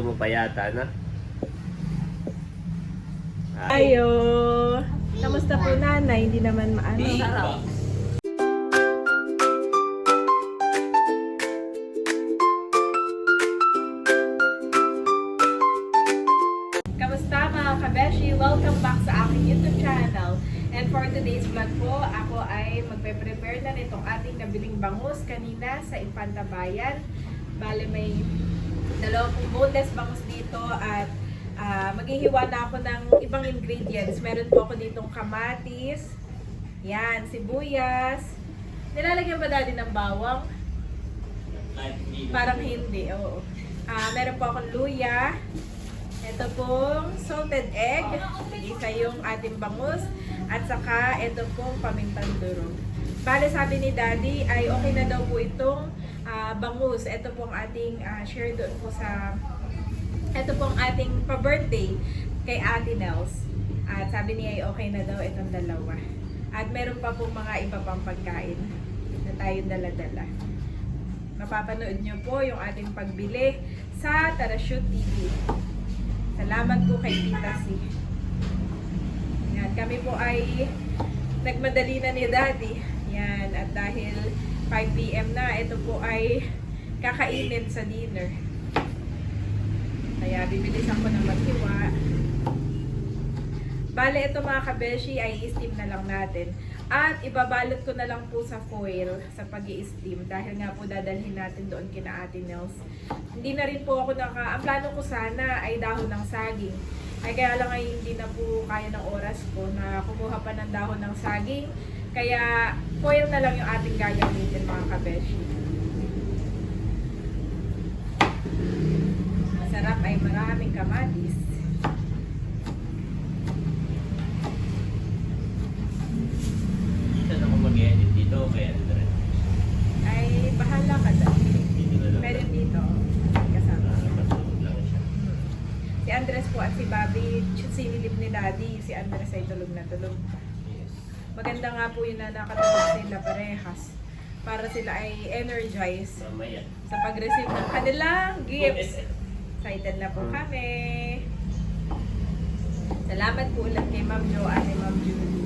mo pa yata, na? Ayo! Kamusta po nanay? Hindi naman maano. Sarap. Kamusta mga kabeshi? Welcome back sa aking YouTube channel. And for today's vlog po, ako ay magpe-prepare na nitong ating nabiling bangus kanina sa Infanta Bayan. Bale may dalawang boneless bangus dito at maghihiwa na ako ng ibang ingredients. Meron po ako ditong kamatis, yan, sibuyas. Nilalagyan ba dati ng bawang? Parang hindi, oo. Meron po akong luya. Ito pong salted egg, isa yung ating bangus, at saka ito pong pamintang durog. Bale sabi ni Daddy ay okay na daw po itong bangus. Ito pong ating share doon po sa, ito pong ating pa-birthday kay Ate Nels. At sabi niya ay okay na daw itong dalawa. At meron pa pong mga iba pang pagkain na tayong dala-dala. Mapapanood nyo po yung ating pagbili sa Tarashoot TV. Salamat po kay Tita C. Yan, kami po ay nagmadali na ni Daddy. Yan, at dahil 5 PM na, ito po ay kakainin sa dinner. Kaya bibilisan ko na maghiwa. Bale, ito mga kabeshi ay i-steam na lang natin. At ibabalot ko na lang po sa foil sa pag-i-steam dahil nga po dadalhin natin doon kina Ate Nels. Hindi na rin po ako ang plano ko sana ay dahon ng saging. Ay kaya lang ay hindi na po kaya ng oras ko na kumuha pa ng dahon ng saging. Kaya foil na lang yung ating gagamitin mga kabeshi. Masarap ay maraming kamatis. Saan ako mag-edit dito o kaya Andre? Ay bahala ka dyan. Dito na lang. Meron dito. Kasama. Matulog lang siya. Si Andres po at si Bobby, sinilip ni Daddy. Si Andres ay tulog na tulog. Yes. Maganda nga po yun na nakatulog sila parehas. Para sila ay energized Mamaya. sa pag-receive ng kanilang gifts. Excited na po kami. Salamat po ulit kay Ma'am Jo at kay Ma'am Julie.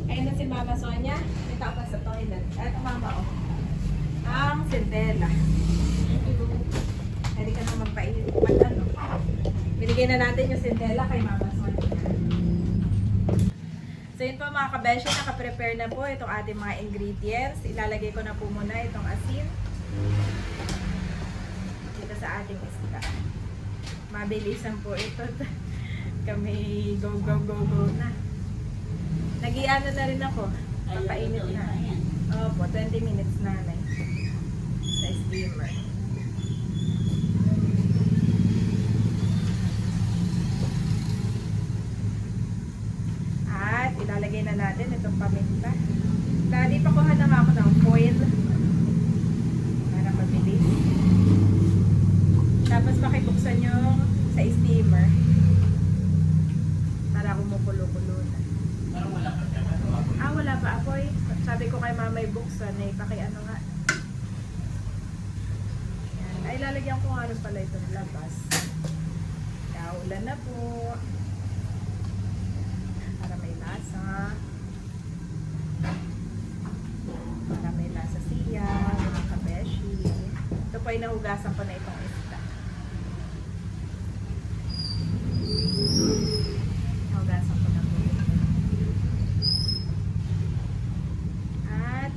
Ayun na si Mama Sonia. May tao pa sa toilet. Eto Mama, oh. Ang sentela. Pwede ka na magpainit. Ano? Binigay na natin yung sentela kay Mama Sonia. So yun po mga kabeshi, naka-prepare na po itong ating mga ingredients. Ilalagay ko na po muna itong asin dito sa ating isda. Mabilisan po ito. Kami go, go, go, go na. Nag-iano na rin ako. Papainit na. Opo, 20 minutes na na. Sa steamer. At ilalagay na natin itong paminta. Dali pa kuha na nga ako ng foil. Para mabilis. Tapos pakibuksan yung sa steamer. Para kumukulo-kulo na. Parang wala pa siya. Ah, wala pa apoy. Sabi ko kay mamay buksan eh, pakiano nga. Yan. Ay, lalagyan ko nga rin pala ito ng labas. Kaulan na po. Para may lasa. Para may lasa siya, mga kabeshi. Ito po ay nahugasan ko na itong isda. Nahugasan ko na po. At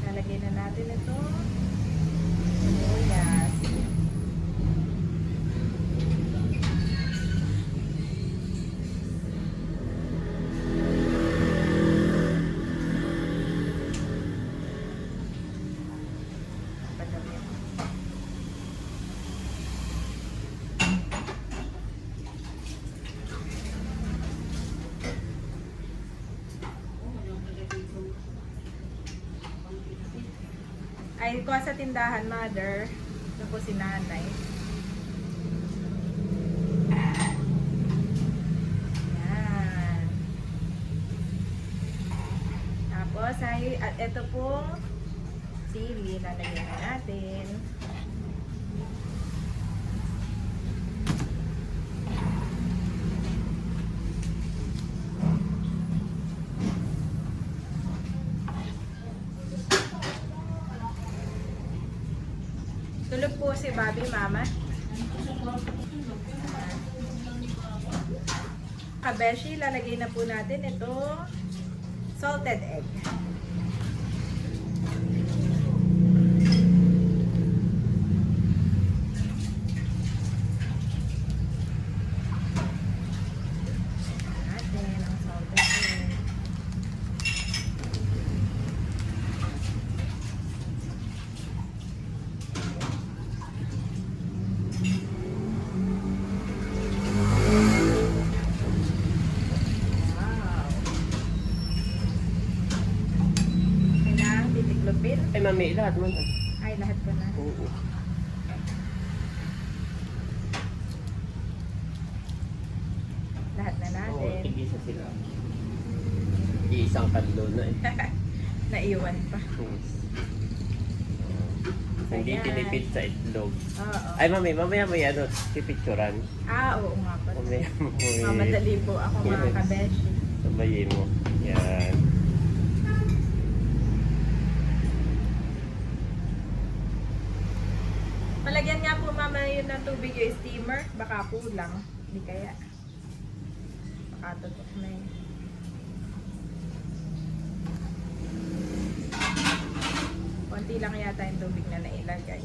lalagay na natin ito. Sibuyas. Padami. Ay, kuha sa tindahan, mother. Ito po si nanay. Yan. Tapos, ay, at ito po, sili, lalagyan na natin. Tulog po si Bobby, mama. Kabeshi, lalagay na po natin ito salted egg. Natin ang salted egg. Wow. Kailangan titiklopin. Ay, mami, lahat mo na. Ay, lahat ko na. Oo. Lahat na Oo, natin. tig-isa sila. Iisang kadlo na eh. Naiwan pa. Hindi Ayan. tinipid sa itlog. Oo. Ay, mami, mamaya mo yan, pipicturan. Ah, oo nga pala. Mamaya mo Mamadali po ako mga Yes. kabeshi. sabayin mo. Yan. Palagyan nga po mama yun ng tubig yung steamer. Baka kulang. Hindi kaya. Baka tutok na yun. Konti lang yata yung tubig na nailagay.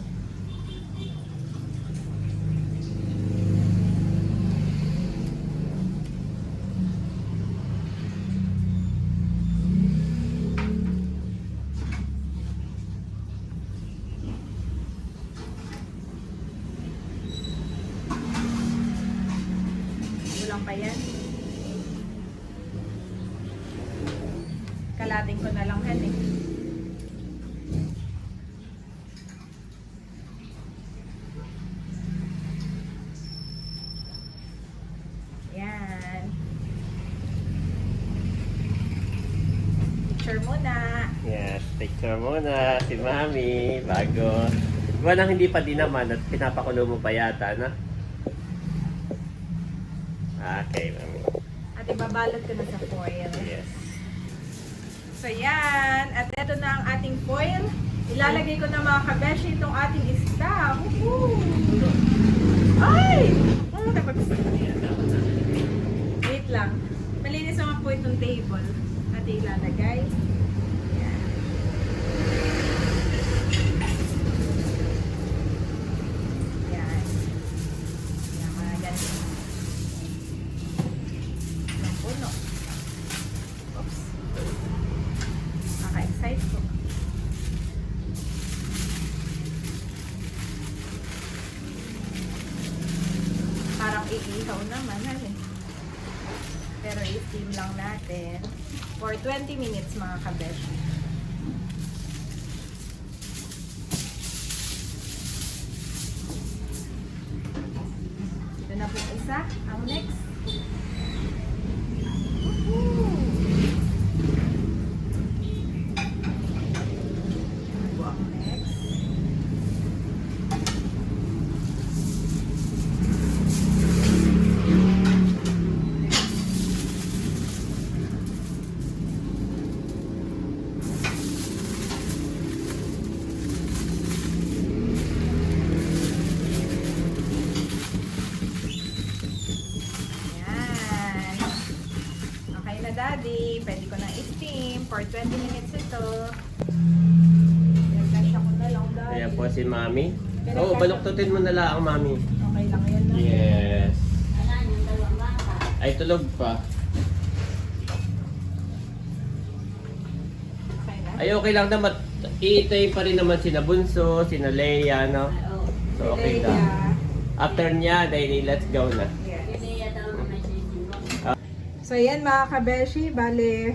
Kulang pa yan. Kalating ko na lang yan eh. Yan. Picture muna. Yes, picture muna si mami bago. Diba nang hindi pa din naman at pinapakulo mo pa yata, na? Okay, mami. At ibabalot ko na sa foil. Yes. So yan. At ito na ang ating foil. Ilalagay ko na mga kabeshi itong ating isda. Woohoo! Ay! Wait lang. Malinis naman po itong table. At ilalagay. Yan. Yan. Yan. iihaw naman, hali. Pero i-steam lang natin for 20 minutes mga kabeshi. Ito na po isa. Ang next. Woohoo! Ito po ang next. Yan. Okay na, Daddy. Pwede ko na i-steam for 20 minutes ito. Pinagkasya ko na lang, Daddy. Ayan po si Mami. Oo, baluktutin mo na lang ang Mami. Okay lang yan, Daddy. Yes. Ay, tulog pa. Okay na. Ay, okay lang naman. Iitay pa rin naman sina Bunso, sina Leia, no? So, okay Leia. lang. After niya, dahil let's go na. Yes. So yan mga kabeshi, bale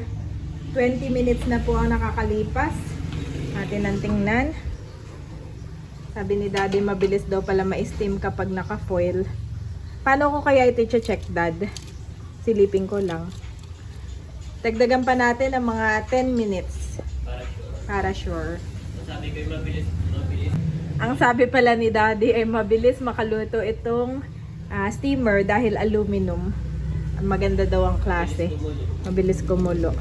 20 minutes na po ang nakakalipas. Atin ang tingnan. Sabi ni Daddy mabilis daw pala ma-steam kapag naka-foil. Paano ko kaya ito i-check, Dad? Silipin ko lang. Dagdagan pa natin ng mga 10 minutes para sure. Sabi ko mabilis, mabilis. Ang sabi pala ni Daddy ay mabilis makaluto itong steamer dahil aluminum. Ang maganda daw ang klase. Mabilis kumulo.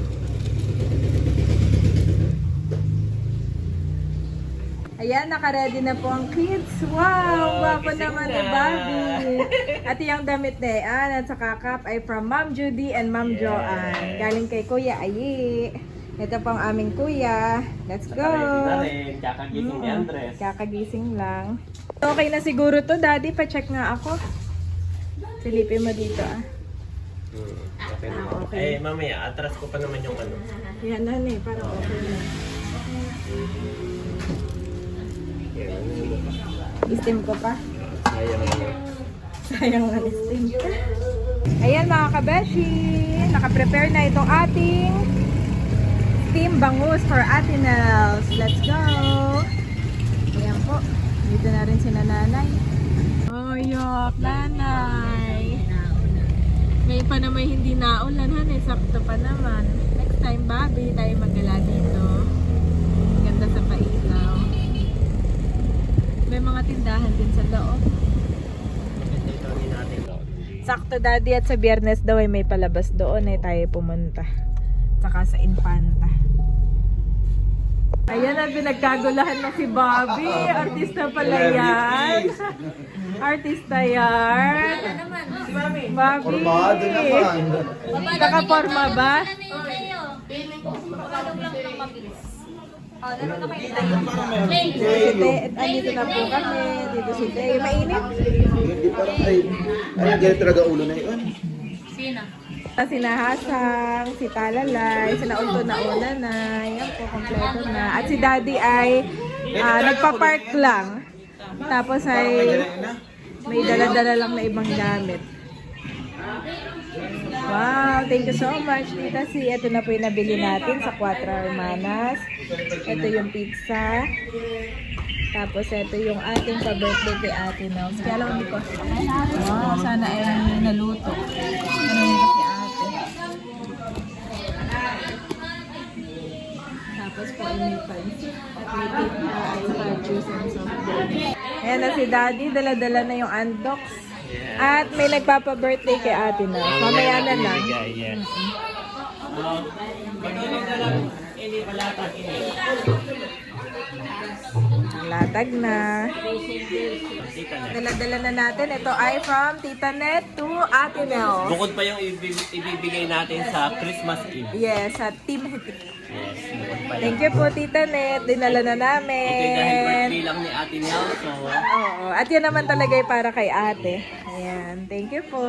Ayan, naka-ready na po ang kids. Wow! Guwapo gising naman na. ni Bobby. At yung damit ni Ann at saka cup ay from Ma'am Judy and Ma'am Yes. Joanne. Galing kay Kuya Ayi. Ito po ang aming kuya. Let's go! Naka-ready na rin. Kakagising ni Andres. Kakagising lang. Okay na siguro to, Daddy. Pa-check nga ako. Silipin mo dito, ah. Okay na. Okay. Eh, mamaya, atras ko pa naman yung ano. Yan na, eh. Parang okay na. I-steam ko pa. Sayang ano. Sayang na steam. Ayan mga kabeshi. Naka-prepare na itong ating steam bangus for Ate Nels. Let's go! Ayan po. Dito na rin si nanay. Oh, yok, nanay. Ngayon pa naman hindi naulan, han. Sakto pa naman. Next time, Bobby, tayo magala dito. Ganda sa pailaw. May mga tindahan din sa loob. Sakto, Daddy, at sa Biyernes daw ay may palabas doon ay tayo pumunta. Tsaka sa Infanta. Ayan ang pinagkagulahan na si Bobby. Artista pala yan. Artista yan. Bobby. Formado naman. Nakaporma ba? Andito na po kami. Dito si Teo. Mainit? Hindi parang ay ganyan talaga ulo na yun. Si Nahasang, si Talalay, si Naunto na una na. Yan po, kompleto na. At si Daddy ay nagpa-park lang. Tapos ay may dala-dala lang na ibang gamit. Wow, thank you so much, Tita Si. Ito na po yung nabili natin sa Cuatro Hermanas. Ito yung pizza. Tapos ito yung ating pa-birthday kay Ate Nels. Kaya lang hindi ko. Wow, sana ay naluto. Ano nito si Ate. Tapos po ay may pansit. At may pizza at saka juice and soft drink. Ayan na si Daddy. Dala-dala na yung unbox. At may nagpapa-birthday kay Ate Nels. Mamaya na lang. Yes. Patuloy na lang. Ini palatag ini. Latag na. Dala-dala na natin. Ito ay from Tita Net to Ate Nels. Bukod pa yung ibibigay natin sa Christmas Eve. Yes, sa Team Hitik. Yes, bukod pa Thank yan. you po, Tita Net. Dinala na namin. Ito yung dahil birthday lang ni Ate Nels. So, Oo. At yan naman talaga ay para kay ate. Ayan. Thank you po.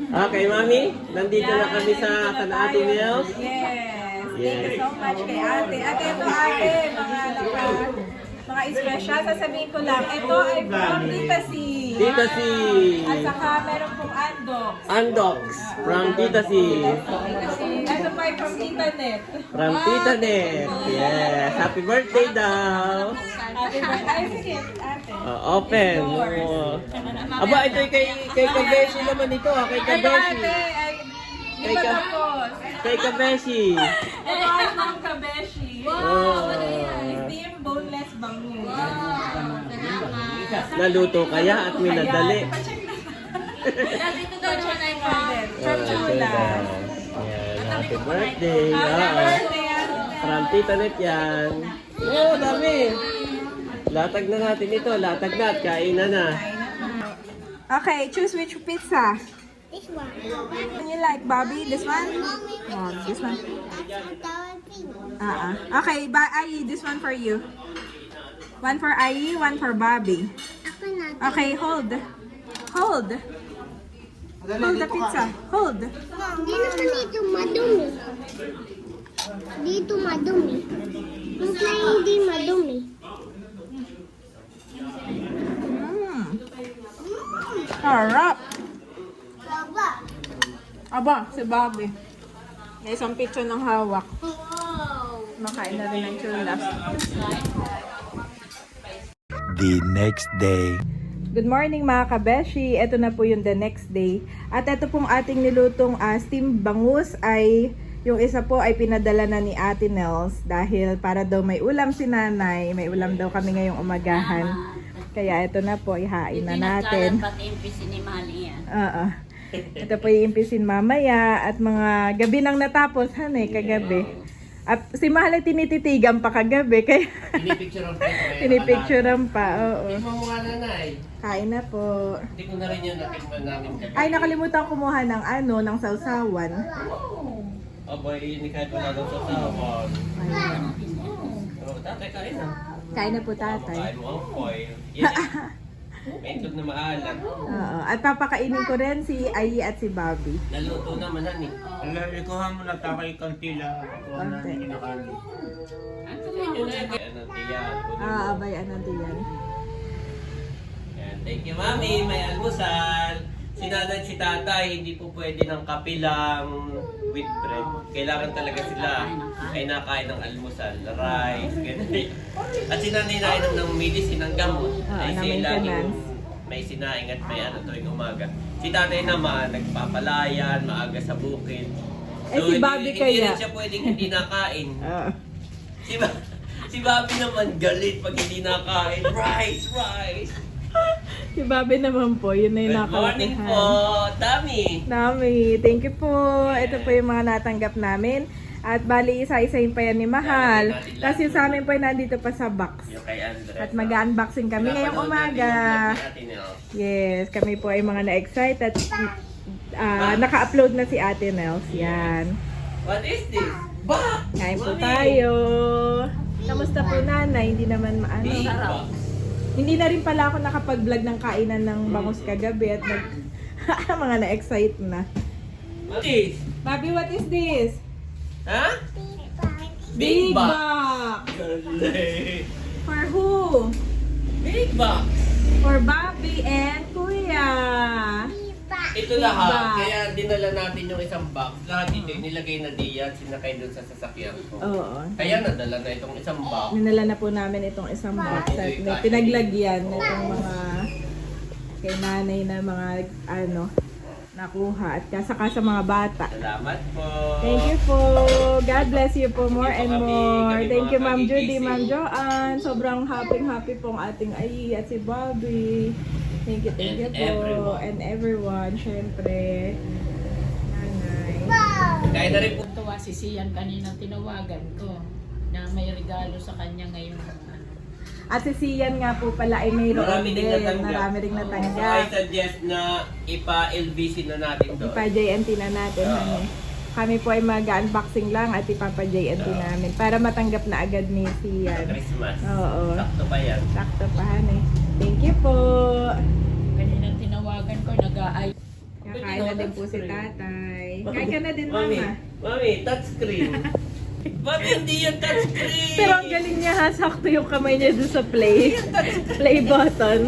okay, Mami. Nandito na kami sa Ate Nels. Yes. Thank you so much kay ate. At ito ate, mga special. Sasabihin ko lang, ito ay from Tita Si. Tita C. At saka meron pong Andox. Andox from Tita C. Ito pa ay from Internet. From Tita Net. Yes. Happy birthday daw. Happy birthday. Ay, sige, ate. Open. Oo. Aba, ito kay Kabeshi naman ito. Kay Ay, Kabeshi. ate, ay, di ba tapos? Kay Kabeshi. Ito ay mga kabeshi. Oh. Steam boneless bangus. Naluto kaya at minadali. Dito daw siya na from Chula. Ayan, happy birthday. Happy Oo. birthday, ate. From Tita Net yan. Oo, dami. Latag na natin ito. Latag na at kainan na. Okay, choose which pizza. This one. What you like, Bobby? This one? Oh, this one. Okay, Ai, this one for you. One for Ai, one for Bobby. Ako na. Okay, hold. Hold. Hold the pizza. Hold. Hindi naman dito madumi. Dito madumi. Yung play hindi madumi. Harap. Baba. Aba, si Bobby. May isang picture ng hawak. Wow. Makain na rin ng chulas. The next day. Good morning mga kabeshi. Ito na po yung the next day. At ito pong ating nilutong steam bangus ay yung isa po ay pinadala na ni Ate Nels dahil para daw may ulam si nanay. May ulam daw kami ngayong umagahan. Kaya ito na po, ihain na natin. Pati impisin ni Mali yan. Oo. Ito po iimpisin mamaya at mga gabi nang natapos, kagabi. At si Mahal ay tinititigan pa kagabi, kaya Pinipicturean pa ito. pinipicturean pa, oo. Tingnan mo nga nanay. Kain na po. Hindi ko na rin yun natikman namin kagabi. Ay, nakalimutan kumuha ng ng sausawan. Aba, ini kahit wala daw sa tawag. Ayan. Oh, tatay, kain na. Kain na po tatay. Kain mo ang foil. Yes. May itlog na maalat. Oo. At papakainin ko rin si Ai at si Bobby. Naluto naman han eh. Alam, ikuha mo na takay kantila. Ikuha na Konti. kinakain. Yun na yun. Ano, tiyan. Abay, natin yan. Yan. Thank you, Mami. May almusal. Si nanay at si tatay, hindi po pwede ng kape lang with bread. Kailangan talaga sila ay nakain ng almusal, rice, ganyan. At si nanay nainom ng medicine, ng gamot. Ay na siya laging maintenance. may sinaing at may tuwing umaga. Si tatay naman, nagpapalayan, maaga sa bukid. Eh, si Bobby hindi kaya? rin siya pwedeng hindi nakain. Oo. Si Bobby naman galit pag hindi nakain. Rice! Si Bobby naman po, yun na yung Good morning po, nakalakihan. Dami! Nami, thank you po. Ito po yung mga natanggap namin. At bali, isa-isahin pa yan ni Mahal. Tapos yung sa amin po ay nandito pa sa box. Yung kay Andres. At mag-unboxing kami ngayong umaga. Yes, kami po ay mga na-excite at naka-upload na si Ate Nels. Yan. What is this? Box! Kain po Mami! tayo. Kamusta po nanay? Hindi naman maano. Big box. Hindi na rin pala ako nakapag-vlog ng kainan ng bangus kagabi at mga na-excite na. What is? Bobby, what is this? Ha? Big box. box! Galing. For who? Big box. For Bobby and Kuya. Ito Big lahat. box. Kaya dinala natin yung isang box. Lahat dito nilagay na diyan, sinakay doon sa sasakyan ko. Oo. Kaya nadala na itong isang box. Ninala na po namin itong isang box at may pinaglagyan itong mga kay nanay na mga nakuha at saka sa mga bata. Salamat po. Thank you po. God bless you po more and more. Thank you Ma'am Judy, Ma'am Joanne. Sobrang happy pong ating Ai at si Bobby. Thank you And po. everyone. And everyone, syempre. Nanay. Kaya na rin po. Tuwa si Sian kanina tinawagan ko na may regalo sa kanya ngayon. At si Sian nga po pala ay mayroon Marami din. ding natanggap. Marami ring So, I natanggap. suggest na ipa-LBC na natin doon. Ipa-JNT na natin. Oo. Kami po ay mag-unboxing lang at ipapa-JNT namin para matanggap na agad ni Sa Sian. Christmas. Oo. Sakto pa yan. Sakto pa, honey. Thank you po. Kanina tinawagan ko, nag-aay. Kakain na din po si tatay. Kain ka na din, Mami, mama. Mami, touchscreen. Ba't hindi yung touchscreen? Pero ang galing niya ha, sakto yung kamay niya doon sa play. Play button.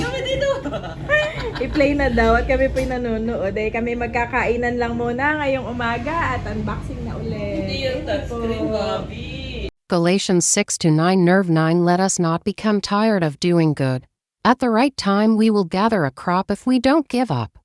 I-play na daw at kami po'y nanonood. Eh, kami magkakainan lang muna ngayong umaga at unboxing na ulit. Hindi yung touchscreen, Bobby. Galatians 6-9 Nerve 9 Let us not become tired of doing good. At the right time we will gather a crop if we don't give up.